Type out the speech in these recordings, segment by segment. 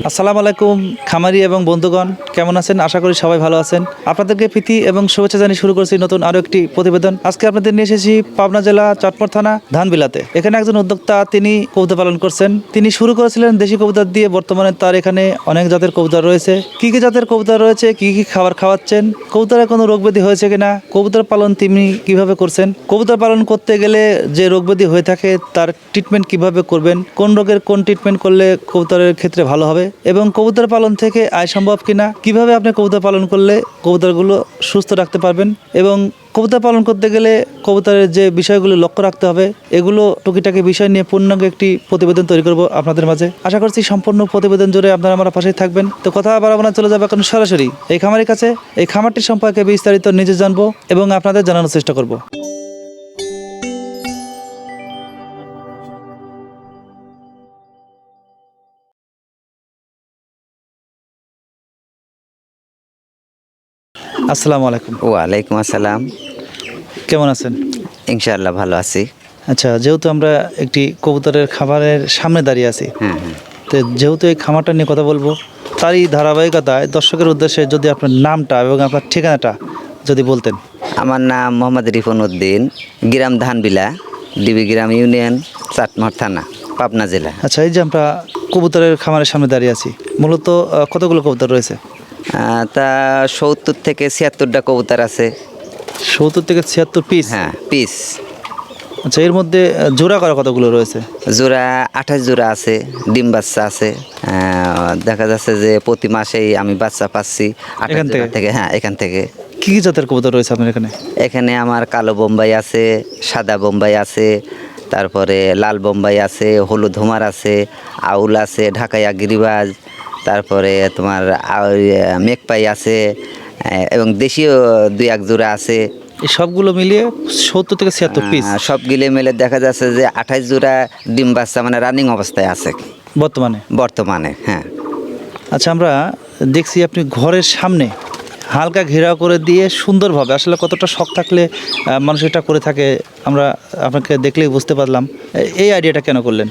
আসসালামু আলাইকুম খামারি এবং বন্ধুগণ, কেমন আছেন? আশা করি সবাই ভালো আছেন। আপনাদেরকে প্রীতি এবং শুভেচ্ছা জানিয়ে শুরু করছি নতুন আরও একটি প্রতিবেদন। আজকে আপনাদের নিয়ে এসেছি পাবনা জেলা চটপট থানা ধানবিলাতে। এখানে একজন উদ্যোক্তা, তিনি কবুতর পালন করছেন। তিনি শুরু করেছিলেন দেশি কবুতর দিয়ে, বর্তমানে তার এখানে অনেক জাতের কবুতর রয়েছে। কি কি জাতের কবুতর রয়েছে, কি কি খাবার খাওয়াচ্ছেন, কবুতরের কোনো রোগ ব্যাধি হয়েছে কিনা, কবুতর পালন তিনি কিভাবে করছেন, কবুতর পালন করতে গেলে যে রোগ ব্যাধি হয়ে থাকে তার ট্রিটমেন্ট কিভাবে করবেন, কোন রোগের কোন ট্রিটমেন্ট করলে কবুতরের ক্ষেত্রে ভালো হবে, এবং কবুতর পালন থেকে আয় সম্ভব কিনা, কিভাবে আপনি কবুতর পালন করলে কবুতরগুলো সুস্থ রাখতে পারবেন, এবং কবুতর পালন করতে গেলে কবুতরের যে বিষয়গুলো লক্ষ্য রাখতে হবে, এগুলো টুকিটাকি বিষয় নিয়ে পূর্ণাঙ্গ একটি প্রতিবেদন তৈরি করব আপনাদের মাঝে। আশা করছি সম্পূর্ণ প্রতিবেদন জুড়ে আপনারা আমার পাশেই থাকবেন। তো কথা বাড়াবো না, চলে যাবে এখন সরাসরি এই খামারের কাছে। এই খামারটির সম্পর্কে বিস্তারিত নিজে জানবো এবং আপনাদের জানানোর চেষ্টা করব। আসসালামু আলাইকুম। ওয়ালাইকুম আসসালাম। কেমন আছেন? ইনশাআল্লাহ ভালো আছি। আচ্ছা, যেহেতু আমরা একটি কবুতরের খামারের সামনে দাঁড়িয়ে আছি, তো যেহেতু এই খামারটা নিয়ে কথা বলবো, তারই ধারাবাহিকতায় দর্শকের উদ্দেশ্যে যদি আপনার নামটা এবং আপনার ঠিকানাটা যদি বলতেন। আমার নাম মোহাম্মদ রিফন উদ্দিন, গ্রাম ধানবিলা, ডিবি গ্রাম ইউনিয়ন, চাটমোহর থানা, পাবনা জেলা। আচ্ছা, এই যে আমরা কবুতরের খামারের সামনে দাঁড়িয়ে আছি, মূলত কতগুলো কবুতর রয়েছে? তা 70 থেকে 76টা কবুতর আছে। 70 থেকে 76 পিস? হ্যাঁ, পিস। আচ্ছা, এর মধ্যে জোড়া করা কতগুলো রয়েছে? জোড়া 28 জোড়া আছে, ডিম বাচ্চা আছে। দেখা যাচ্ছে যে প্রতি মাসেই আমি বাচ্চা পাচ্ছি এখান থেকে। হ্যাঁ, এখান থেকে। কী কী জাতের কবুতর রয়েছে আপনার এখানে? এখানে আমার কালো বোম্বাই আছে, সাদা বোম্বাই আছে, তারপরে লাল বোম্বাই আছে, হলুদ হোমার আছে, আউল আছে, ঢাকাইয়া গিরিবাজ, তারপরে তোমার মেঘপাই আছে, এবং দেশীয় 2-1 জোড়া আছে। এই সবগুলো মিলিয়ে 70 থেকে 76 পিস? সব গিলে মিলে দেখা যাচ্ছে যে 28 জোড়া ডিম বাচ্চা মানে রানিং অবস্থায় আছে বর্তমানে। হ্যাঁ। আচ্ছা, আমরা দেখছি আপনি ঘরের সামনে হালকা ঘেরাও করে দিয়ে সুন্দরভাবে, আসলে কতটা শখ থাকলে মানুষ এটা করে থাকে আমরা আপনাকে দেখলেই বুঝতে পারলাম। এই আইডিয়াটা কেন করলেন?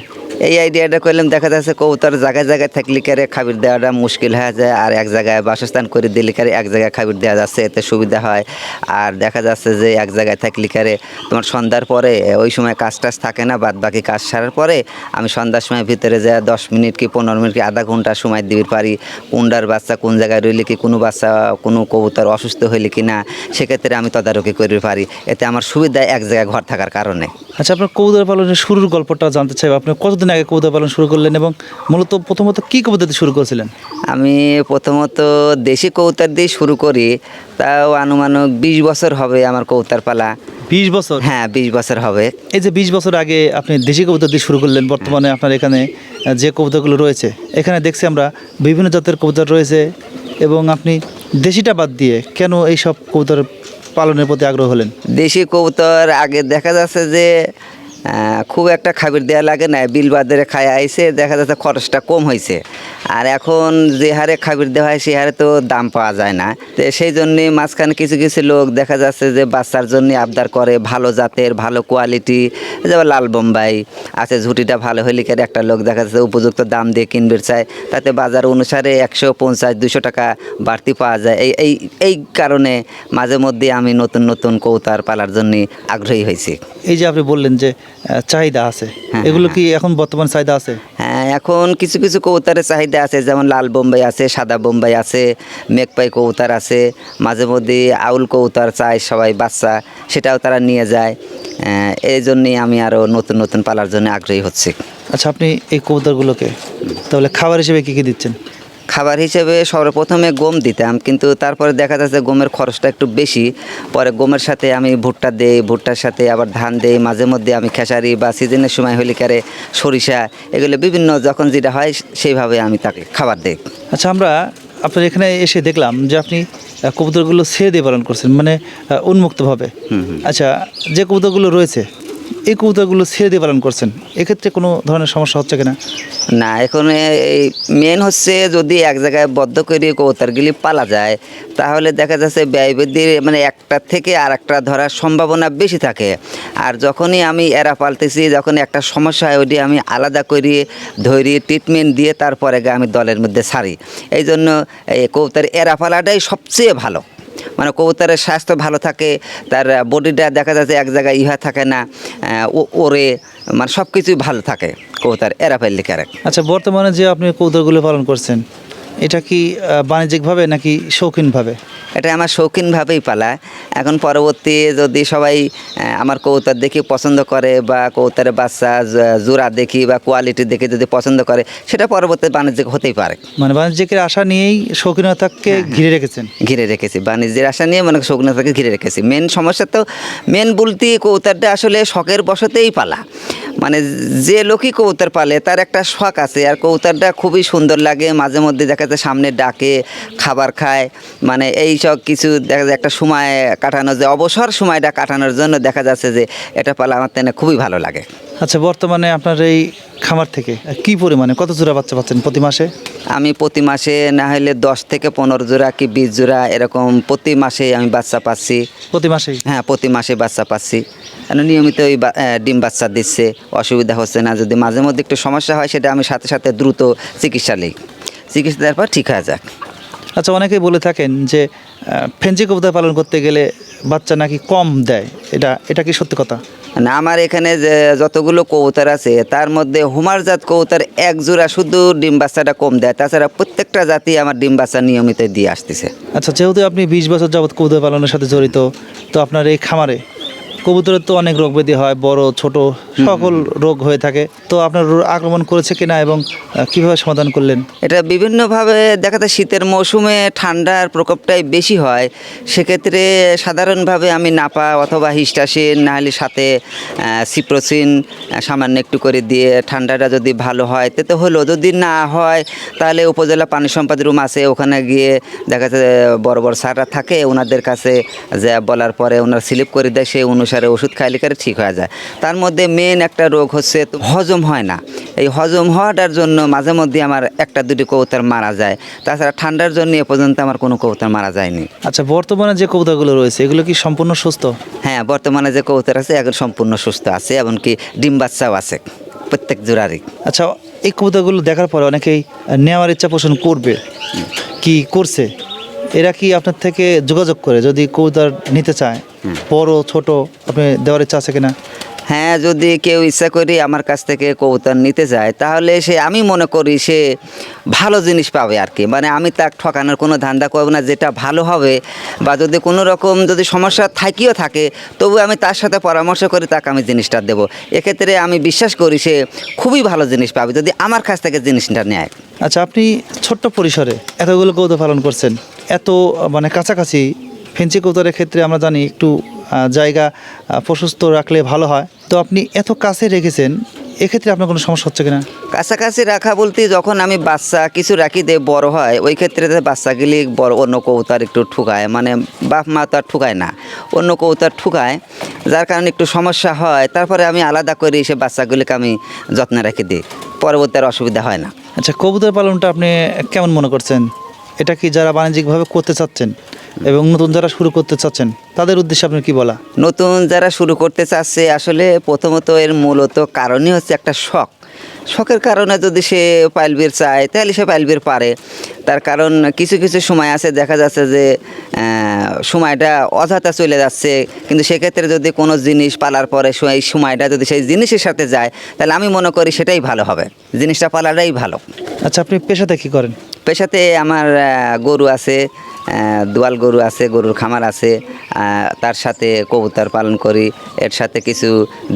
এই আইডিয়াটা করলাম, দেখা যাচ্ছে কবুতর জায়গায় জায়গায় থাকলে কারে খাবার দেওয়াটা মুশকিল হয়ে যায়, আর এক জায়গায় বাসস্থান করে দিলে কারে এক জায়গায় খাবার দেওয়া যাচ্ছে, এতে সুবিধা হয়। আর দেখা যাচ্ছে যে এক জায়গায় থাকলে কারে তোমার সন্ধ্যার পরে ওই সময় কাজ টাজ থাকে না, বাদ বাকি কাজ সারার পরে আমি সন্ধ্যার সময় ভিতরে যা 10 মিনিট কি 15 মিনিট কি আধা ঘন্টা সময় দিতে পারি, কোনটার বাচ্চা কোন জায়গায় রইলে কি, কোনো বাচ্চা কোনো কবুতর অসুস্থ হইলে কি না, সেক্ষেত্রে আমি তদারকি করতে পারি। এতে আমার সুবিধা এক জায়গায় ঘর থাকার কারণে। আচ্ছা, আপনার কবুতর পালনের শুরুর গল্পটা জানতে চাই। আপনি কতদিন আগে কবুতর পালন শুরু করলেন এবং মূলত প্রথমত কী কবুতর দিয়ে শুরু করেছিলেন? আমি প্রথমত দেশি কবুতর দিয়ে শুরু করি, তাও আনুমানিক 20 বছর হবে আমার কবুতর পালা। 20 বছর? হ্যাঁ, 20 বছর হবে। এই যে 20 বছর আগে আপনি দেশি কবুতর দিয়ে শুরু করলেন, বর্তমানে আপনার এখানে যে কবুতরগুলো রয়েছে, এখানে দেখছি আমরা বিভিন্ন জাতের কবুতর রয়েছে, এবং আপনি দেশিটা বাদ দিয়ে কেন এই সব কবুতর পালনের প্রতি আগ্রহ হলেন? দেশি কবুতর আগে দেখা যাচ্ছে যে খুব একটা খাবার দেওয়া লাগে না, বিল বাজারে খায় আইছে, দেখা যাচ্ছে খরচটা কম হয়েছে। আর এখন যে হারে খাবার দেওয়া হয় সেই হারে তো দাম পাওয়া যায় না, তো সেই জন্যে মাঝখানে কিছু কিছু লোক দেখা যাচ্ছে যে বাচ্চার জন্য আবদার করে ভালো জাতের, ভালো কোয়ালিটি, যেমন লাল বোম্বাই আছে, ঝুটিটা ভালো হলে কেন একটা লোক দেখা যাচ্ছে উপযুক্ত দাম দিয়ে কিনবে চায়, তাতে বাজার অনুসারে 150-200 টাকা বাড়তি পাওয়া যায়। এই কারণে মাঝে মধ্যে আমি নতুন নতুন কবুতর পালার জন্য আগ্রহী হয়েছি। এই যে আপনি বললেন যে চাহিদা আছে, এগুলো কি এখন বর্তমান চাহিদা আছে? হ্যাঁ, এখন কিছু কিছু কবুতরের চাহিদা আছে, যেমন লাল বোম্বাই আছে, সাদা বোম্বাই আছে, মেঘপাই কবুতর আছে, মাঝে মধ্যে আউল কবুতর চায় সবাই বাচ্চা, সেটাও তারা নিয়ে যায়। এই জন্যেই আমি আরও নতুন নতুন পালার জন্য আগ্রহী হচ্ছি। আচ্ছা, আপনি এই কবুতরগুলোকে তাহলে খাবার হিসেবে কী কী দিচ্ছেন? খাবার হিসেবে সর্বপ্রথমে গম দিতাম, কিন্তু তারপরে দেখা যাচ্ছে গমের খরচটা একটু বেশি, পরে গমের সাথে আমি ভুট্টা দেই, ভুট্টার সাথে আবার ধান দেই, মাঝে মধ্যে আমি খেসারি বা সিজনের সময় হলে কারে সরিষা, এগুলো বিভিন্ন যখন যেটা হয় সেইভাবে আমি তাকে খাবার দিই। আচ্ছা, আমরা আপনার এখানে এসে দেখলাম যে আপনি কবুতরগুলো ছেড়ে দিয়ে পালন করছেন, মানে উন্মুক্তভাবে। আচ্ছা, যে কবুতরগুলো রয়েছে এই কবুতরগুলো ছেড়ে দিয়ে পালন করছেন, এক্ষেত্রে কোনো ধরনের সমস্যা হচ্ছে কিনা? না, এখন এই মেন হচ্ছে যদি এক জায়গায় বদ্ধ করে কবুতরগুলি পালা যায় তাহলে দেখা যাচ্ছে ব্যয় বৃদ্ধির মানে একটা থেকে আর একটা ধরার সম্ভাবনা বেশি থাকে। আর যখনই আমি এরা পালতেছি, যখন একটা সমস্যা হয় ওইটি আমি আলাদা করে ধরি, ট্রিটমেন্ট দিয়ে তারপরে আমি দলের মধ্যে ছাড়ি। এই জন্য এই কবুতর এরা পালাটাই সবচেয়ে ভালো। মানে কবুতরের স্বাস্থ্য ভালো থাকে, তার বডিটা দেখা যাচ্ছে এক জায়গায় ইহা থাকে না, ওরে মানে সব কিছুই ভালো থাকে কবুতর এরা পাইলে ক্যারেক্ট। আচ্ছা, বর্তমানে যে আপনি কবুতরগুলো পালন করছেন, এটা কি বাণিজ্যিকভাবে নাকি শৌখিনভাবে? এটা আমার শৌখিনভাবেই পালা। এখন পরবর্তী যদি সবাই আমার কবুতর দেখি পছন্দ করে বা কবুতরের বাচ্চা জোড়া দেখি বা কোয়ালিটি দেখে যদি পছন্দ করে, সেটা পরবর্তী বাণিজ্যিক হতেই পারে। মানে বাণিজ্যিকের আশা নিয়েই শৌখিনতাকে ঘিরে রেখেছেন? ঘিরে রেখেছি, বাণিজ্যের আশা নিয়ে মানে শৌখিনতাকে ঘিরে রেখেছি। মেন সমস্যা তো মেন বলতে কবুতরটা আসলে শখের বশতেই পালা। মানে যে লোকই কবুতর পালে তার একটা শখ আছে, আর কবুতরটা খুবই সুন্দর লাগে। মাঝে মধ্যে দেখা যায় সামনে ডাকে, খাবার খায়, মানে এই সব কিছু দেখা যায় একটা সময় কাটানো যায়, অবসর সময়টা কাটানোর জন্য দেখা যাচ্ছে যে এটা পালা আমার তেনে খুবই ভালো লাগে। আচ্ছা, বর্তমানে আপনার এই খামার থেকে কি পরিমাণে কত জোড়া বাচ্চা পাচ্ছেন প্রতি মাসে? আমি প্রতি মাসে না হলে 10 থেকে 15 জোড়া কি 20 জোড়া এরকম প্রতি মাসে আমি বাচ্চা পাচ্ছি। প্রতি মাসেই? হ্যাঁ, প্রতি মাসে বাচ্চা পাচ্ছি। নিয়মিত ওই ডিম বাচ্চা দিচ্ছে, অসুবিধা হচ্ছে না। যদি মাঝে মধ্যে একটু সমস্যা হয় সেটা আমি সাথে সাথে দ্রুত চিকিৎসা নিই, চিকিৎসা দেওয়ার পর ঠিক হয়ে যাক। আচ্ছা, অনেকেই বলে থাকেন যে ফেঞ্চি কবুতর পালন করতে গেলে বাচ্চা নাকি কম দেয়, এটা কি সত্যি কথা? না, আমার এখানে যে যতগুলো কবুতর আছে তার মধ্যে হুমারজাত কবুতর এক জোড়া শুধু ডিম বাচ্চাটা কম দেয়, তাছাড়া প্রত্যেকটা জাতি আমার ডিম বাচ্চা নিয়মিত দিয়ে আসতেছে। আচ্ছা, যেহেতু আপনি 20 বছর যাবৎ কবুতর পালনের সাথে জড়িত, তো আপনার এই খামারে কবুতরের তো অনেক রোগ ব্যাধি হয়, বড় ছোট সকল রোগ হয়ে থাকে, তো আপনার আক্রমণ করেছে কিনা এবং কিভাবে সমাধান করলেন? এটা বিভিন্নভাবে দেখা যায়। শীতের মৌসুমে ঠান্ডার প্রকোপটাই বেশি হয়, সেক্ষেত্রে সাধারণভাবে আমি নাপা অথবা হিস্টাসিন নাহলে সাথে সিপ্রোসিন সামান্য একটু করে দিয়ে ঠান্ডাটা যদি ভালো হয় তো হলো, যদি না হয় তাহলে উপজেলা পানি সম্পদ রুম আছে, ওখানে গিয়ে দেখা যায় বড় বড় স্যাররা থাকে, ওনাদের কাছে যে বলার পরে ওনারা স্লিপ করে দেয়, সেই অনুসারে ওষুধ খাইলে করে ঠিক হয়ে যায়। তার মধ্যে মেন একটা রোগ হচ্ছে হজম হয় না। এই হজম হওয়াটার জন্য মাঝে মধ্যে আমার একটা দুটি কবুতর মারা যায়, তাছাড়া ঠান্ডার জন্য এ পর্যন্ত আমার কোনো কবুতর মারা যায়নি। আচ্ছা, বর্তমানে যে কবুতরগুলো রয়েছে এগুলো কি সম্পূর্ণ সুস্থ? হ্যাঁ, বর্তমানে যে কবুতর আছে এখন সম্পূর্ণ সুস্থ আছে, এমনকি ডিম বাচ্চাও আছে প্রত্যেক জোড়ারই। আচ্ছা, এই কবুতরগুলো দেখার পরে অনেকেই নেওয়ার ইচ্ছা পোষণ করবে, কি করছে, এরা কি আপনার থেকে যোগাযোগ করে যদি কবুতর নিতে চায়, বড় ছোট, আপনি দেওয়ার ইচ্ছা আছে কিনা? হ্যাঁ, যদি কেউ ইচ্ছা করি আমার কাছ থেকে কবুতর নিতে যায় তাহলে আমি মনে করি সে ভালো জিনিস পাবে আর কি। মানে আমি তাকে ঠকানোর কোনো ধান্দা করবো না, যেটা ভালো হবে বা যদি কোনো রকম যদি সমস্যা থাকিও থাকে তবু আমি তার সাথে পরামর্শ করে তাকে আমি জিনিসটা দেবো। এক্ষেত্রে আমি বিশ্বাস করি সে খুবই ভালো জিনিস পাবে যদি আমার কাছ থেকে জিনিসটা নেয়। আচ্ছা, আপনি ছোট্ট পরিসরে এতগুলো কবুতর পালন করছেন, এত মানে কাছাকাছি ফেঞ্চি কবুতরের ক্ষেত্রে আমরা জানি একটু জায়গা প্রশস্ত রাখলে ভালো হয়, তো আপনি এত কাছে রেখেছেন, এক্ষেত্রে আপনার কোনো সমস্যা হচ্ছে কিনা? কাছাকাছি রাখা বলতে যখন আমি বাচ্চা কিছু রাখি দিয়ে বড় হয়, ওই ক্ষেত্রে বাচ্চাগুলি বড় অন্য কবুতর একটু ঠুকায়, মানে বাপ মা তো আর ঠুকায় না, অন্য কবুতর ঠুকায়, যার কারণে একটু সমস্যা হয়। তারপরে আমি আলাদা করে সে বাচ্চাগুলিকে আমি যত্নে রেখে দিই, পরবর্তী আর অসুবিধা হয় না। আচ্ছা, কবুতর পালনটা আপনি কেমন মনে করছেন? এটা কি যারা বাণিজ্যিকভাবে করতে চাচ্ছেন এবং নতুন যারা শুরু করতে চাচ্ছেন তাদের উদ্দেশ্যে আপনি কি বলা? নতুন যারা শুরু করতে চাচ্ছে আসলে প্রথমত এর মূলত কারণই হচ্ছে একটা শখ। শখের কারণে যদি সে পাইলবির চায় তাহলে সে পাইলবির পারে। তার কারণ কিছু কিছু সময় আছে দেখা যাচ্ছে যে সময়টা অযথা চলে যাচ্ছে, কিন্তু সেক্ষেত্রে যদি কোনো জিনিস পালার পরে এই সময়টা যদি সেই জিনিসের সাথে যায় তাহলে আমি মনে করি সেটাই ভালো হবে, জিনিসটা পালাটাই ভালো। আচ্ছা, আপনি পেশাতে কী করেন? পেশাতে আমার গরু আছে, দোয়াল গরু আছে, গরুর খামার আছে, তার সাথে কবুতর পালন করি, এর সাথে কিছু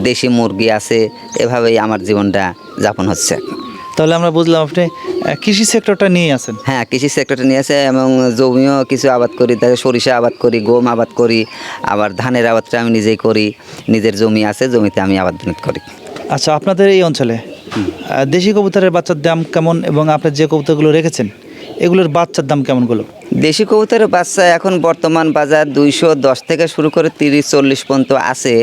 দেশি মুরগি আছে, এভাবেই আমার জীবনটা যাপন হচ্ছে। তাহলে আমরা বুঝলাম আপনি কৃষি সেক্টরটা নিয়ে আছেন। হ্যাঁ, কৃষি সেক্টরটা নিয়ে আছে এবং জমিও কিছু আবাদ করি, তাকে সরিষা আবাদ করি, গম আবাদ করি, আবার ধানের আবাদটা আমি নিজেই করি, নিজের জমি আছে, জমিতে আমি আবাদ করি। আচ্ছা, আপনাদের এই অঞ্চলে দেশি কবুতরের বাচ্চার দাম কেমন এবং আপনার যে কবুতরগুলো রেখেছেন এগুলোর বাচ্চার দাম কেমনগুলো? দেশি কবুতরের বাচ্চা এখন বর্তমান বাজার 210 থেকে শুরু করে 30-40 পর্যন্ত আছে।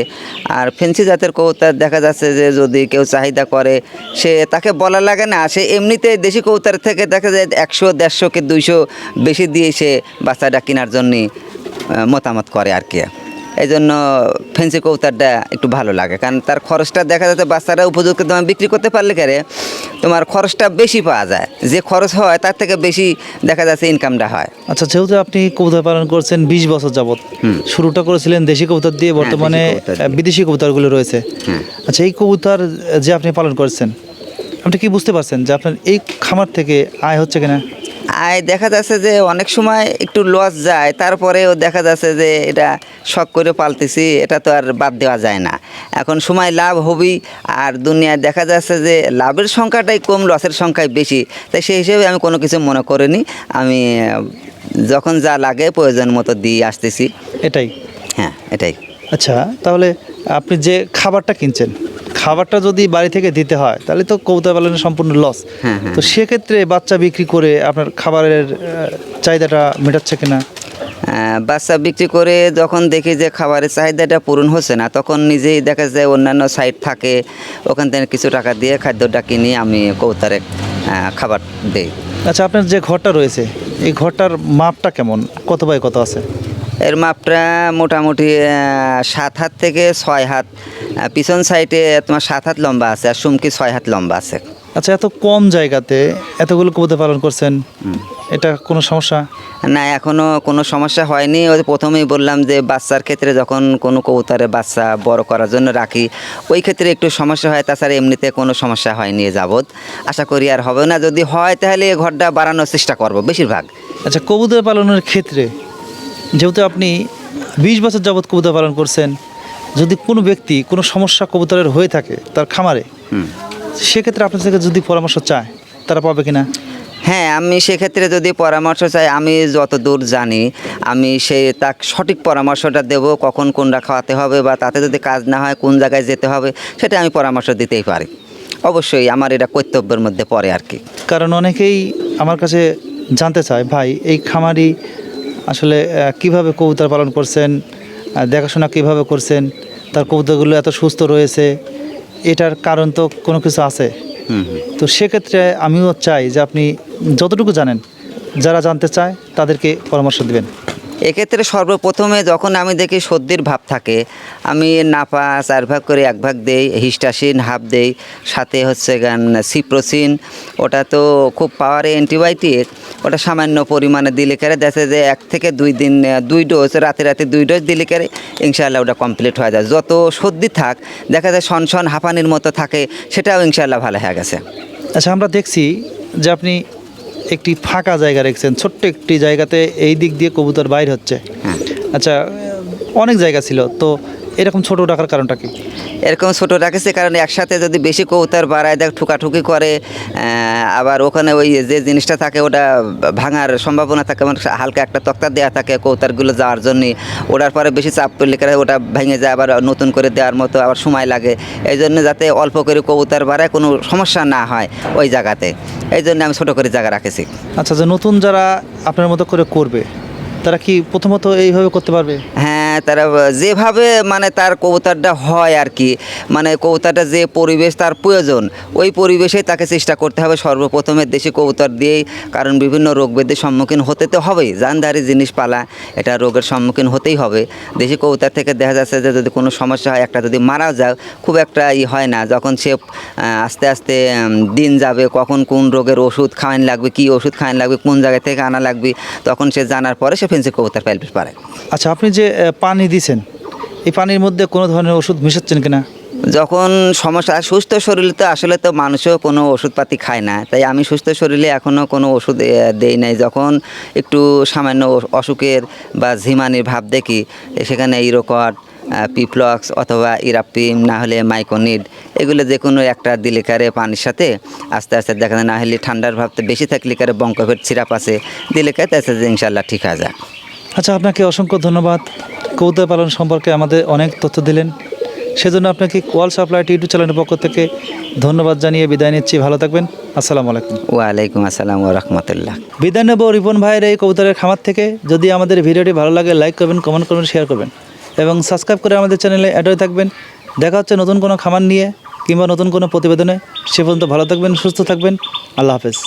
আর ফেন্সি জাতের কবুতর দেখা যাচ্ছে যে যদি কেউ চাহিদা করে, সে তাকে বলা লাগে না, সে এমনিতে দেশি কবুতর থেকে দেখা যায় 100-150 কি 200 বেশি দিয়ে সে বাচ্চাটা কেনার জন্য মতামত করে আর কি। এই জন্য ফেন্সি কবুতরটা একটু ভালো লাগে, কারণ তার খরচটা দেখা যাচ্ছে বাচ্চারা উপযুক্ত দামে বিক্রি করতে পারলে কেরে তোমার খরচটা বেশি পাওয়া যায়, যে খরচ হয় তার থেকে বেশি দেখা যাচ্ছে ইনকামটা হয়। আচ্ছা, যেহেতু আপনি কবুতর পালন করছেন 20 বছর যাবত, শুরুটা করেছিলেন দেশি কবুতর দিয়ে, বর্তমানে দেশি কবুতর দিয়ে। বিদেশি কবুতরগুলো রয়েছে। হ্যাঁ। আচ্ছা, এই কবুতর যে আপনি পালন করছেন, আপনি কি বুঝতে পারছেন যে আপনার এই খামার থেকে আয় হচ্ছে কিনা? আয় দেখা যাচ্ছে যে অনেক সময় একটু লস যায়, তারপরেও দেখা যাচ্ছে যে এটা শখ করে পালতেছি, এটা তো আর বাদ দেওয়া যায় না। এখন সময় লাভ হবেই, আর দুনিয়ায় দেখা যাচ্ছে যে লাভের সংখ্যাটাই কম, লসের সংখ্যাই বেশি। তাই সেই হিসেবে আমি কোনো কিছু মনে করিনি, আমি যখন যা লাগে প্রয়োজন মতো দিয়ে আসতেছি। এটাই। হ্যাঁ, এটাই। আচ্ছা, তাহলে আপনি যে খাবারটা কিনছেন, খাবারটা যদি বাড়ি থেকে দিতে হয় তাহলে তো কবুতর পালনের সম্পূর্ণ লস। হ্যাঁ, হ্যাঁ। তো সেক্ষেত্রে বাচ্চা বিক্রি করে আপনার খাবারের চাহিদাটা মেটাচ্ছে কিনা? বাচ্চা বিক্রি করে যখন দেখি যে খাবারের চাহিদাটা পূরণ হচ্ছে না, তখন নিজেই দেখা যায় অন্যান্য সাইট থাকে, ওখান থেকে কিছু টাকা দিয়ে খাদ্যটা কিনি, আমি কবুতরে খাবার দিই। আচ্ছা, আপনার যে ঘরটা রয়েছে, এই ঘরটার মাপটা কেমন, কত বাই কত আছে? এর মাপটা মোটামুটি 7 হাত থেকে 6 হাত, পিছন সাইডে তোমার 7 হাত লম্বা আছে, আর সুমকি 6 হাত লম্বা আছে। আচ্ছা, এত কম জায়গাতে এতগুলো কবুতর পালন করছেন, এটা কোনো সমস্যা? না, এখনও কোনো সমস্যা হয়নি। ওই প্রথমেই বললাম যে বাচ্চার ক্ষেত্রে যখন কোনো কবুতরের বাচ্চা বড় করার জন্য রাখি, ওই ক্ষেত্রে একটু সমস্যা হয়, তাছাড়া এমনিতে কোনো সমস্যা হয়নি এ যাবৎ। আশা করি আর হবে না, যদি হয় তাহলে এই ঘরটা বাড়ানোর চেষ্টা করব বেশিরভাগ। আচ্ছা, কবুতর পালনের ক্ষেত্রে যেহেতু আপনি 20 বছর যাবৎ কবুতর পালন করছেন, যদি কোনো ব্যক্তি কোনো সমস্যা কবুতরের হয়ে থাকে তার খামারে, সেক্ষেত্রে আপনার থেকে যদি পরামর্শ চায়, তারা পাবে কিনা? হ্যাঁ, আমি সেক্ষেত্রে যদি পরামর্শ চাই, আমি যত দূর জানি আমি তাকে সঠিক পরামর্শটা দেব, কখন কোনটা খাওয়াতে হবে, বা তাতে যদি কাজ না হয় কোন জায়গায় যেতে হবে, সেটা আমি পরামর্শ দিতেই পারি। অবশ্যই আমার এটা কর্তব্যের মধ্যে পড়ে আর কি। কারণ অনেকেই আমার কাছে জানতে চায়, ভাই এই খামারি আসলে কিভাবে কবুতর পালন করছেন, দেখাশোনা কিভাবে করছেন, তার কবুতরগুলো এত সুস্থ রয়েছে, এটার কারণ তো কোনো কিছু আছে। তো সেক্ষেত্রে আমিও চাই যে আপনি যতটুকু জানেন, যারা জানতে চায় তাদেরকে পরামর্শ দিবেন। এক্ষেত্রে সর্বপ্রথমে যখন আমি দেখি সর্দির ভাব থাকে, আমি নাপা 4 ভাগ করে 1 ভাগ দেই, হিস্টাসিন হাফ দেই, সাথে হচ্ছে সিপ্রোসিন, ওটা তো খুব পাওয়ারে অ্যান্টিবায়োটিক, ওটা সামান্য পরিমাণে দিলে কেরে দেখে যে 1 থেকে 2 দিন 2 ডোজ, রাতে 2 ডোজ দিলে কেরে ইনশাআল্লাহ ওটা কমপ্লিট হয়ে যায়। যত সর্দি থাক দেখা যায় সনসন হাঁপানির মতো থাকে, সেটাও ইনশাআল্লাহ ভালো হয়ে গেছে। আচ্ছা, আমরা দেখছি যে আপনি একটি ফাঁকা জায়গা রেখেছেন, ছোট্ট একটি জায়গাতে এই দিক দিয়ে কবুতর বাইর হচ্ছে। হ্যাঁ। আচ্ছা, অনেক জায়গা ছিল তো, এরকম ছোট রাখার কারণটা কি? এরকম ছোটো রাখেছে কারণ একসাথে যদি বেশি কবুতর বাড়ায় দেখ ঠুকাঠুকি করে, আবার ওখানে ওই যে জিনিসটা থাকে ওটা ভাঙার সম্ভাবনা থাকে, মানে হালকা একটা তক্তা দেওয়া থাকে কবুতরগুলো যাওয়ার জন্য, ওটার পরে বেশি চাপ পড়লে ওটা ভেঙে যায়, আবার নতুন করে দেওয়ার মতো আবার সময় লাগে। এই জন্য যাতে অল্প করে কবুতর বাড়ায়, কোনো সমস্যা না হয় ওই জায়গাতে, এই জন্য আমি ছোটো করে জায়গা রাখেছি। আচ্ছা, যে নতুন যারা আপনার মতো করে করবে, তারা কি প্রথমত এইভাবে করতে পারবে? হ্যাঁ, তারা যেভাবে মানে তার কবুতরটা হয় আর কি, মানে কবুতরটা যে পরিবেশ তার প্রয়োজন, ওই পরিবেশেই তাকে চেষ্টা করতে হবে সর্বপ্রথমে দেশি কবুতর দিয়েই। কারণ বিভিন্ন রোগ ব্যাধির সম্মুখীন হতে তো হবেই, জানদারি জিনিস পালা, এটা রোগের সম্মুখীন হতেই হবে। দেশি কবুতর থেকে দেখা যাচ্ছে যে যদি কোনো সমস্যা হয়, একটা যদি মারাও যায়, খুব একটা হয় না, যখন সে আস্তে আস্তে দিন যাবে, কখন কোন রোগের ওষুধ খাওয়ান লাগবে, কী ওষুধ খাওয়ান লাগবে, কোন জায়গা থেকে আনা লাগবে, তখন সে জানার পরে সে ফেন্সি কবুতর পালতে পারে। আচ্ছা, আপনি যে পানি দিছেন, এই পানির মধ্যে কোনো ধরনের ওষুধ মিশাচ্ছেন কিনা? যখন সমস্যা, সুস্থ শরীরে তো আসলে তো মানুষও কোনো ওষুধপাতি খায় না, তাই আমি সুস্থ শরীরে এখনও কোনো ওষুধ দেই নাই। যখন একটু সামান্য অসুখের বা ঝিমানির ভাব দেখি, সেখানে ইরোকট, পিফ্লক্স অথবা ইরাপিম, না হলে মাইকোনিড, এগুলো যে কোনো একটা দিলে কারে পানির সাথে আস্তে আস্তে দেখা যায়, না হলে ঠান্ডার ভাবতে বেশি থাকলে কারে বঙ্কভেট সিরাপ আছে, দিলে কারে তাতে ইনশাল্লাহ ঠিক হয়ে যায়। আচ্ছা, আপনাকে অসংখ্য ধন্যবাদ। কবুতর পালন সম্পর্কে আমাদের অনেক তথ্য দিলেন, সেজন্য আপনাকে ওয়ার্ল্ড সাপ্লাই ইউটিউব চ্যানেলের পক্ষ থেকে ধন্যবাদ জানিয়ে বিদায় নিচ্ছি। ভালো থাকবেন। আসসালামু আলাইকুম। ওয়ালাইকুম আসসালাম ওয়া রাহমাতুল্লাহ। বিদায় নেব রিপন ভাইয়ের এই কবুতরের খামার থেকে। যদি আমাদের ভিডিওটি ভালো লাগে লাইক করবেন, কমেন্ট করবেন, শেয়ার করবেন এবং সাবস্ক্রাইব করে আমাদের চ্যানেলে অ্যাড হয়ে থাকবেন। দেখা হচ্ছে নতুন কোনো খামার নিয়ে কিংবা নতুন কোনো প্রতিবেদনে। সে পর্যন্ত ভালো থাকবেন, সুস্থ থাকবেন। আল্লাহ হাফেজ।